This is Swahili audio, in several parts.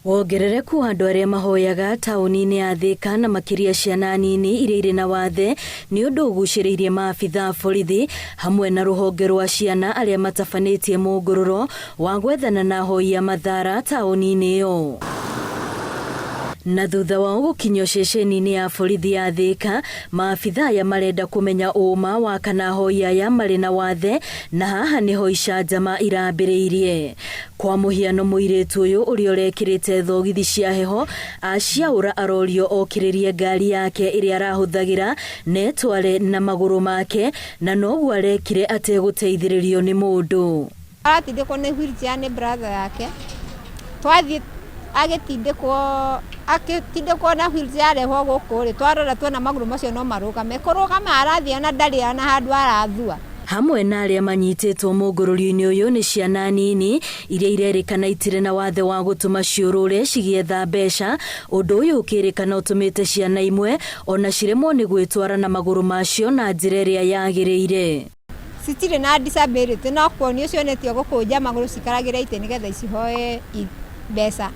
Wongerereku wa andu aria mahoyaga tauni-ini ya Thika na makiria ciana nini iria iri na wathe ni undu uguciriirie maabitha borithi hamwe na ruhonge rwa ciana aria matabanitie mungururo wa gwethana na ahoi a mathara tauni-ini iyo. Na thutha wa gukinyio ceceni-ini ya borithi ya Thika, maabitha aya marenda kumenya uma wa kana ahoi aya mari na wathe, na haha niho icanjama irambiriirie. Kwa muhiano muiritu uyu uria urekirite thogithi cia heho aciaura arorio okiririe ngari yake iria arahuthagira netware na maguru make, na noguo arekire ateguteithiririo ni mundu. Aratindikwo ni wheelchair ni brother yake, twathie agitindikwo na wheelchair reho gukuri, twarora twena maguru macio no marugame kurugama arathia na ndari na handu arathua. Hamwe na aria manyititwo mungururi-ini uyu ni ciana nini iria irerikana itire na wathe wa gutuma ciurure cigietha mbeca, undu uyu ukirikana utumite ciana imwe ona ciremwo ni gwitwara na maguru macio na njira iria yagiriire. Citire na disability no kuonio cionetio gukunja maguru cikaragira ite nigetha icihoe mbeca.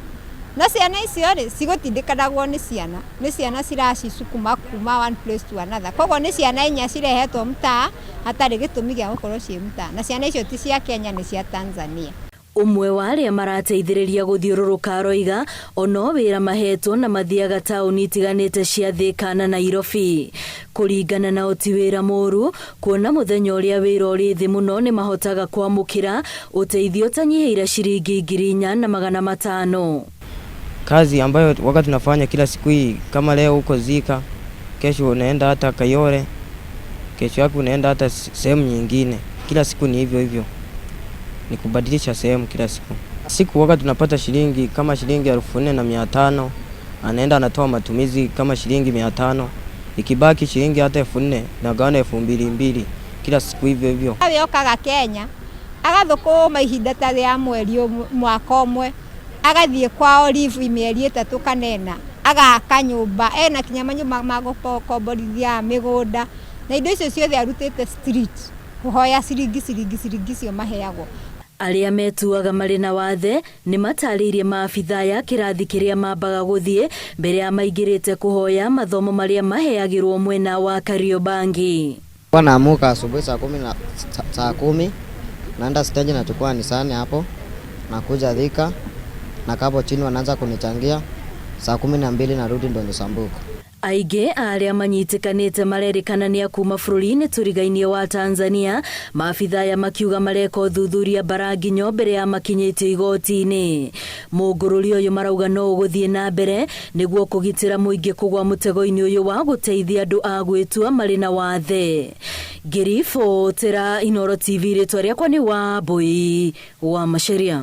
Na ciana icio ri cigutindikanaguo ni ciana ciracicukuma kuma one place to another. Koguo ni ciana inya cirehetwo mtaa hatari gitumi gia gukorwo cie mtaa, na ciana icio ti cia Kenya, ni cia Tanzania. Umwe wa aria marateithiriria guthiururuka roiga ono wira mahetwo na mathiaga tauni itiganite cia Thika na Nairobi. Kuringana na oti wira moru, kuona muthenya uria wira uri thi muno ni mahotaga kwamukira uteithio tanyihira ciringi 4,500. Kazi ambayo wakati tunafanya kila siku hii, kama leo uko Thika, kesho unaenda hata Kayole, kesho yako unaenda hata sehemu nyingine. Kila siku ni hivyo hivyo, ni kubadilisha sehemu kila siku. Siku wakati tunapata shilingi kama shilingi 4,500, anaenda anatoa matumizi kama shilingi 500, ikibaki shilingi hata 4,000 na gawana 2,200 kila siku hivyo hivyo. Yokaga Kenya agathukuma ihinda ta ria mweri mwaka umwe, agathie kwao live mieri 3 kanena, agaka nyumba ena kinya manyumba magokomborithia migunda na indo icio ciothe arutite street kuhoya ciringi cio maheagwo. Aria metuaga mari na wathe ni matariirie maabitha ya kirathi kiria mambaga guthie mbere ya maingirite kuhoya mathomo maria maheagirwo mwena wa Kariobangi. Wanaamuka asubuhi saa 10 naenda stage na chukua Nissan hapo nakuja Thika na kapo chini wanaanza kunichangia saa 12 narudi ndo Nisambuka. Aige aria manyitikanite marerikana ni akuma bururi-ini turigainie wa Tanzania, maabitha ya makiuga mareka uthuthuria Baraginyo mbere ya makinyitio igoti-ini. Mungururi uyu marauga no uguthie na mbere niguo kugitira muingi kugwa mutego-ini uyu wa guteithia andu a gwitua mari na wathe. Ngiribotera Inooro TV ritwa riakwa ni Wambui wa Macharia.